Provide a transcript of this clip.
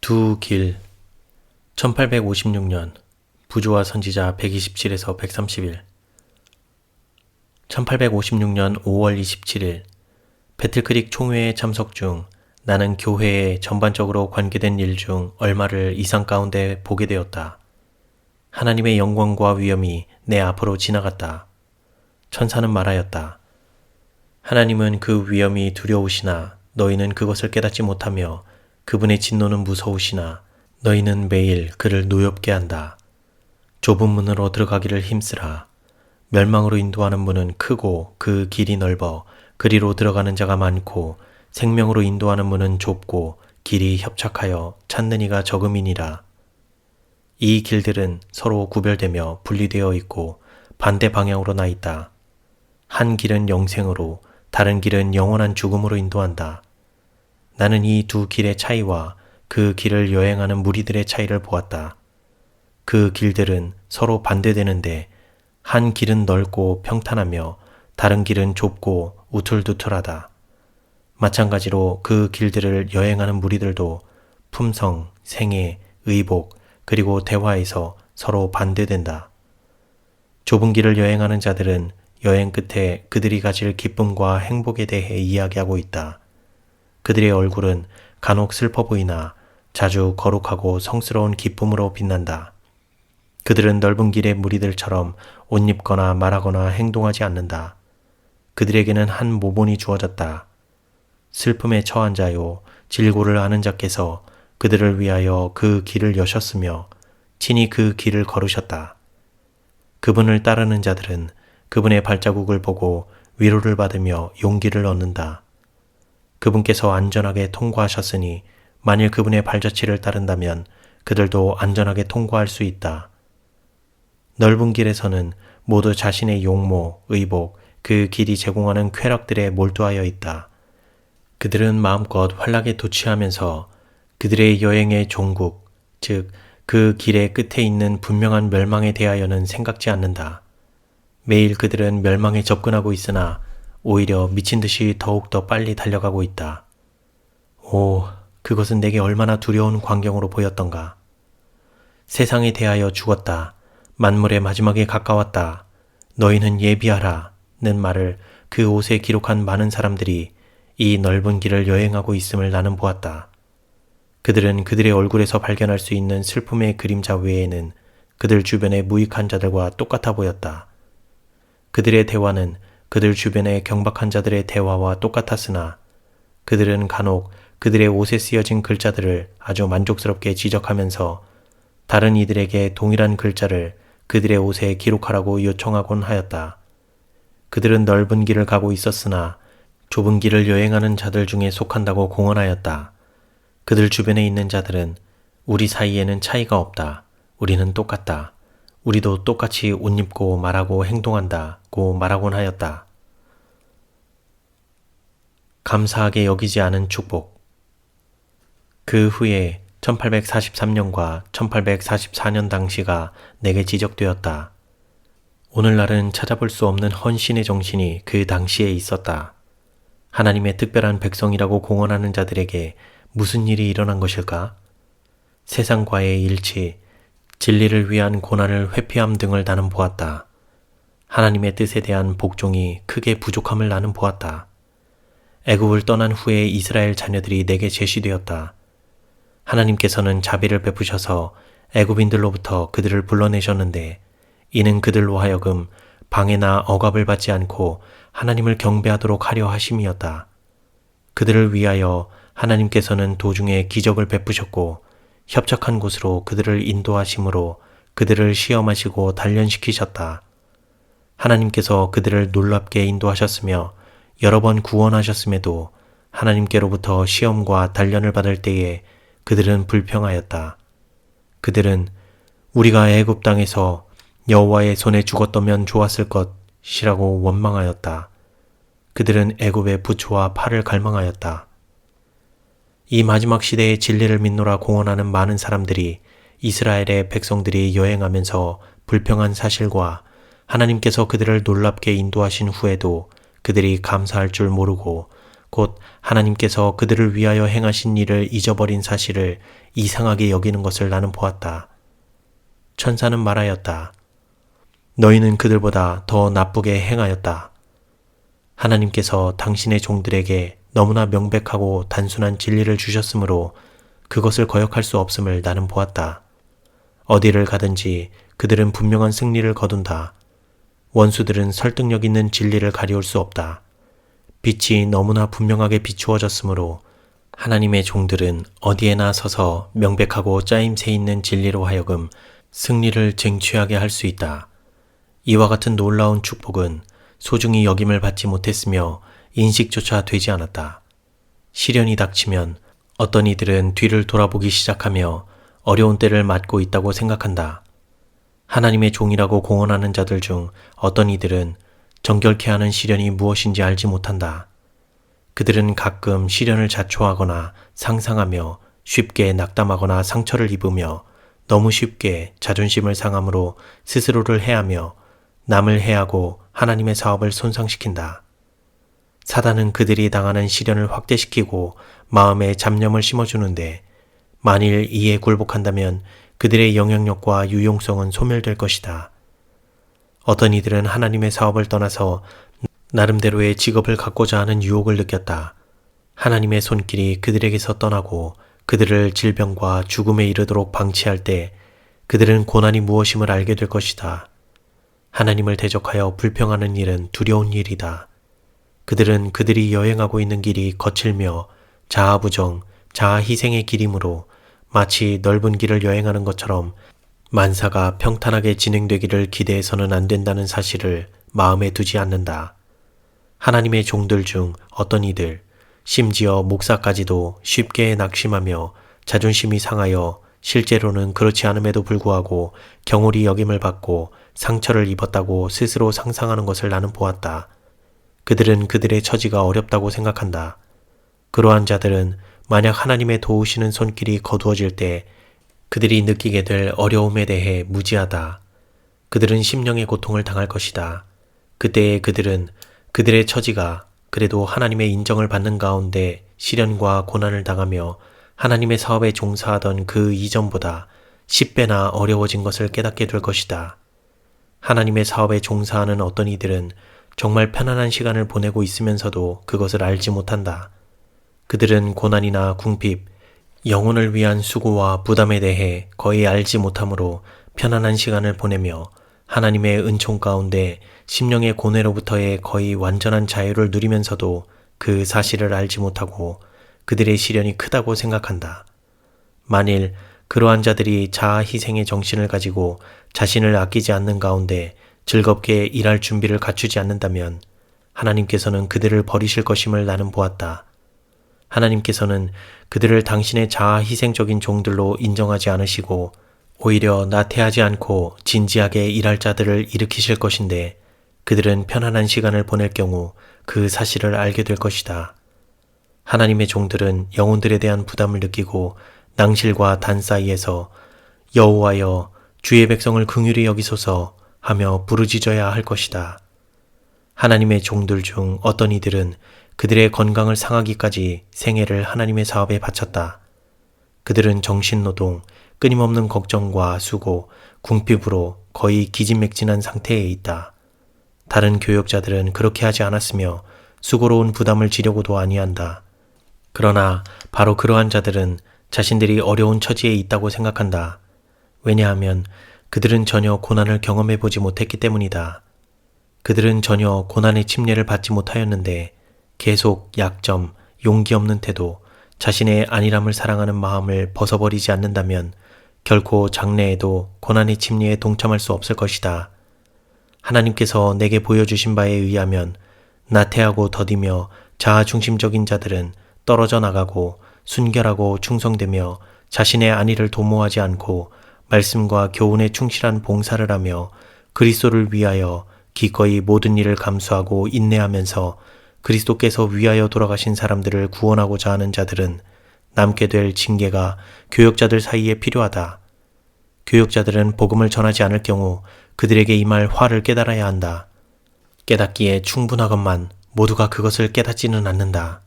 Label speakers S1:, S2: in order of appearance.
S1: 두 길. 1856년 부조와 선지자 127에서 130일. 1856년 5월 27일 배틀크릭 총회에 참석 중 나는 교회에 전반적으로 관계된 일 중 얼마를 이상 가운데 보게 되었다. 하나님의 영광과 위엄이 내 앞으로 지나갔다. 천사는 말하였다. 하나님은 그 위엄이 두려우시나 너희는 그것을 깨닫지 못하며 그분의 진노는 무서우시나 너희는 매일 그를 노엽게 한다. 좁은 문으로 들어가기를 힘쓰라. 멸망으로 인도하는 문은 크고 그 길이 넓어 그리로 들어가는 자가 많고 생명으로 인도하는 문은 좁고 길이 협착하여 찾는 이가 적음이니라. 이 길들은 서로 구별되며 분리되어 있고 반대 방향으로 나 있다. 한 길은 영생으로 다른 길은 영원한 죽음으로 인도한다. 나는 이 두 길의 차이와 그 길을 여행하는 무리들의 차이를 보았다. 그 길들은 서로 반대되는데 한 길은 넓고 평탄하며 다른 길은 좁고 우툴두툴하다. 마찬가지로 그 길들을 여행하는 무리들도 품성, 생애, 의복, 그리고 대화에서 서로 반대된다. 좁은 길을 여행하는 자들은 여행 끝에 그들이 가질 기쁨과 행복에 대해 이야기하고 있다. 그들의 얼굴은 간혹 슬퍼 보이나 자주 거룩하고 성스러운 기쁨으로 빛난다. 그들은 넓은 길의 무리들처럼 옷 입거나 말하거나 행동하지 않는다. 그들에게는 한 모본이 주어졌다. 슬픔에 처한 자요 질고를 아는 자께서 그들을 위하여 그 길을 여셨으며 친히 그 길을 걸으셨다. 그분을 따르는 자들은 그분의 발자국을 보고 위로를 받으며 용기를 얻는다. 그분께서 안전하게 통과하셨으니 만일 그분의 발자취를 따른다면 그들도 안전하게 통과할 수 있다. 넓은 길에서는 모두 자신의 용모, 의복, 그 길이 제공하는 쾌락들에 몰두하여 있다. 그들은 마음껏 환락에 도취하면서 그들의 여행의 종국, 즉 그 길의 끝에 있는 분명한 멸망에 대하여는 생각지 않는다. 매일 그들은 멸망에 접근하고 있으나 오히려 미친 듯이 더욱더 빨리 달려가고 있다. 오, 그것은 내게 얼마나 두려운 광경으로 보였던가. 세상에 대하여 죽었다. 만물의 마지막에 가까웠다. 너희는 예비하라. 는 말을 그 옷에 기록한 많은 사람들이 이 넓은 길을 여행하고 있음을 나는 보았다. 그들은 그들의 얼굴에서 발견할 수 있는 슬픔의 그림자 외에는 그들 주변의 무익한 자들과 똑같아 보였다. 그들의 대화는 그들 주변의 경박한 자들의 대화와 똑같았으나 그들은 간혹 그들의 옷에 쓰여진 글자들을 아주 만족스럽게 지적하면서 다른 이들에게 동일한 글자를 그들의 옷에 기록하라고 요청하곤 하였다. 그들은 넓은 길을 가고 있었으나 좁은 길을 여행하는 자들 중에 속한다고 공언하였다. 그들 주변에 있는 자들은 우리 사이에는 차이가 없다. 우리는 똑같다. 우리도 똑같이 옷 입고 말하고 행동한다고 말하곤 하였다. 감사하게 여기지 않은 축복. 그 후에 1843년과 1844년 당시가 내게 지적되었다. 오늘날은 찾아볼 수 없는 헌신의 정신이 그 당시에 있었다. 하나님의 특별한 백성이라고 공언하는 자들에게 무슨 일이 일어난 것일까? 세상과의 일치, 진리를 위한 고난을 회피함 등을 나는 보았다. 하나님의 뜻에 대한 복종이 크게 부족함을 나는 보았다. 애굽을 떠난 후에 이스라엘 자녀들이 내게 제시되었다. 하나님께서는 자비를 베푸셔서 애굽인들로부터 그들을 불러내셨는데 이는 그들로 하여금 방해나 억압을 받지 않고 하나님을 경배하도록 하려 하심이었다. 그들을 위하여 하나님께서는 도중에 기적을 베푸셨고 협착한 곳으로 그들을 인도하심으로 그들을 시험하시고 단련시키셨다. 하나님께서 그들을 놀랍게 인도하셨으며 여러 번 구원하셨음에도 하나님께로부터 시험과 단련을 받을 때에 그들은 불평하였다. 그들은 우리가 애굽 땅에서 여호와의 손에 죽었더면 좋았을 것이라고 원망하였다. 그들은 애굽의 부초와 팔을 갈망하였다. 이 마지막 시대의 진리를 믿노라 공언하는 많은 사람들이 이스라엘의 백성들이 여행하면서 불평한 사실과 하나님께서 그들을 놀랍게 인도하신 후에도 그들이 감사할 줄 모르고 곧 하나님께서 그들을 위하여 행하신 일을 잊어버린 사실을 이상하게 여기는 것을 나는 보았다. 천사는 말하였다. 너희는 그들보다 더 나쁘게 행하였다. 하나님께서 당신의 종들에게 너무나 명백하고 단순한 진리를 주셨으므로 그것을 거역할 수 없음을 나는 보았다. 어디를 가든지 그들은 분명한 승리를 거둔다. 원수들은 설득력 있는 진리를 가리울 수 없다. 빛이 너무나 분명하게 비추어졌으므로 하나님의 종들은 어디에나 서서 명백하고 짜임새 있는 진리로 하여금 승리를 쟁취하게 할 수 있다. 이와 같은 놀라운 축복은 소중히 여김을 받지 못했으며 인식조차 되지 않았다. 시련이 닥치면 어떤 이들은 뒤를 돌아보기 시작하며 어려운 때를 맞고 있다고 생각한다. 하나님의 종이라고 공언하는 자들 중 어떤 이들은 정결케 하는 시련이 무엇인지 알지 못한다. 그들은 가끔 시련을 자초하거나 상상하며 쉽게 낙담하거나 상처를 입으며 너무 쉽게 자존심을 상함으로 스스로를 해하며 남을 해하고 하나님의 사업을 손상시킨다. 사단은 그들이 당하는 시련을 확대시키고 마음에 잡념을 심어주는데 만일 이에 굴복한다면 그들의 영향력과 유용성은 소멸될 것이다. 어떤 이들은 하나님의 사업을 떠나서 나름대로의 직업을 갖고자 하는 유혹을 느꼈다. 하나님의 손길이 그들에게서 떠나고 그들을 질병과 죽음에 이르도록 방치할 때 그들은 고난이 무엇임을 알게 될 것이다. 하나님을 대적하여 불평하는 일은 두려운 일이다. 그들은 그들이 여행하고 있는 길이 거칠며 자아부정, 자아희생의 길이므로 마치 넓은 길을 여행하는 것처럼 만사가 평탄하게 진행되기를 기대해서는 안 된다는 사실을 마음에 두지 않는다. 하나님의 종들 중 어떤 이들, 심지어 목사까지도 쉽게 낙심하며 자존심이 상하여 실제로는 그렇지 않음에도 불구하고 경홀히 여김을 받고 상처를 입었다고 스스로 상상하는 것을 나는 보았다. 그들은 그들의 처지가 어렵다고 생각한다. 그러한 자들은 만약 하나님의 도우시는 손길이 거두어질 때 그들이 느끼게 될 어려움에 대해 무지하다. 그들은 심령의 고통을 당할 것이다. 그때에 그들은 그들의 처지가 그래도 하나님의 인정을 받는 가운데 시련과 고난을 당하며 하나님의 사업에 종사하던 그 이전보다 10배나 어려워진 것을 깨닫게 될 것이다. 하나님의 사업에 종사하는 어떤 이들은 정말 편안한 시간을 보내고 있으면서도 그것을 알지 못한다. 그들은 고난이나 궁핍, 영혼을 위한 수고와 부담에 대해 거의 알지 못하므로 편안한 시간을 보내며 하나님의 은총 가운데 심령의 고뇌로부터의 거의 완전한 자유를 누리면서도 그 사실을 알지 못하고 그들의 시련이 크다고 생각한다. 만일 그러한 자들이 자아 희생의 정신을 가지고 자신을 아끼지 않는 가운데 즐겁게 일할 준비를 갖추지 않는다면 하나님께서는 그들을 버리실 것임을 나는 보았다. 하나님께서는 그들을 당신의 자아 희생적인 종들로 인정하지 않으시고 오히려 나태하지 않고 진지하게 일할 자들을 일으키실 것인데 그들은 편안한 시간을 보낼 경우 그 사실을 알게 될 것이다. 하나님의 종들은 영혼들에 대한 부담을 느끼고 낭실과 단 사이에서 여호와여 주의 백성을 긍휼히 여기소서 하며 부르짖어야 할 것이다. 하나님의 종들 중 어떤 이들은 그들의 건강을 상하기까지 생애를 하나님의 사업에 바쳤다. 그들은 정신노동, 끊임없는 걱정과 수고, 궁핍으로 거의 기진맥진한 상태에 있다. 다른 교역자들은 그렇게 하지 않았으며 수고로운 부담을 지려고도 아니한다. 그러나 바로 그러한 자들은 자신들이 어려운 처지에 있다고 생각한다. 왜냐하면 그들은 전혀 고난을 경험해보지 못했기 때문이다. 그들은 전혀 고난의 침례를 받지 못하였는데 계속 약점, 용기 없는 태도, 자신의 안일함을 사랑하는 마음을 벗어버리지 않는다면 결코 장래에도 고난의 침례에 동참할 수 없을 것이다. 하나님께서 내게 보여주신 바에 의하면 나태하고 더디며 자아중심적인 자들은 떨어져 나가고 순결하고 충성되며 자신의 안위를 도모하지 않고 말씀과 교훈에 충실한 봉사를 하며 그리스도를 위하여 기꺼이 모든 일을 감수하고 인내하면서 그리스도께서 위하여 돌아가신 사람들을 구원하고자 하는 자들은 남게 될 징계가 교역자들 사이에 필요하다. 교역자들은 복음을 전하지 않을 경우 그들에게 임할 화를 깨달아야 한다. 깨닫기에 충분하건만 모두가 그것을 깨닫지는 않는다.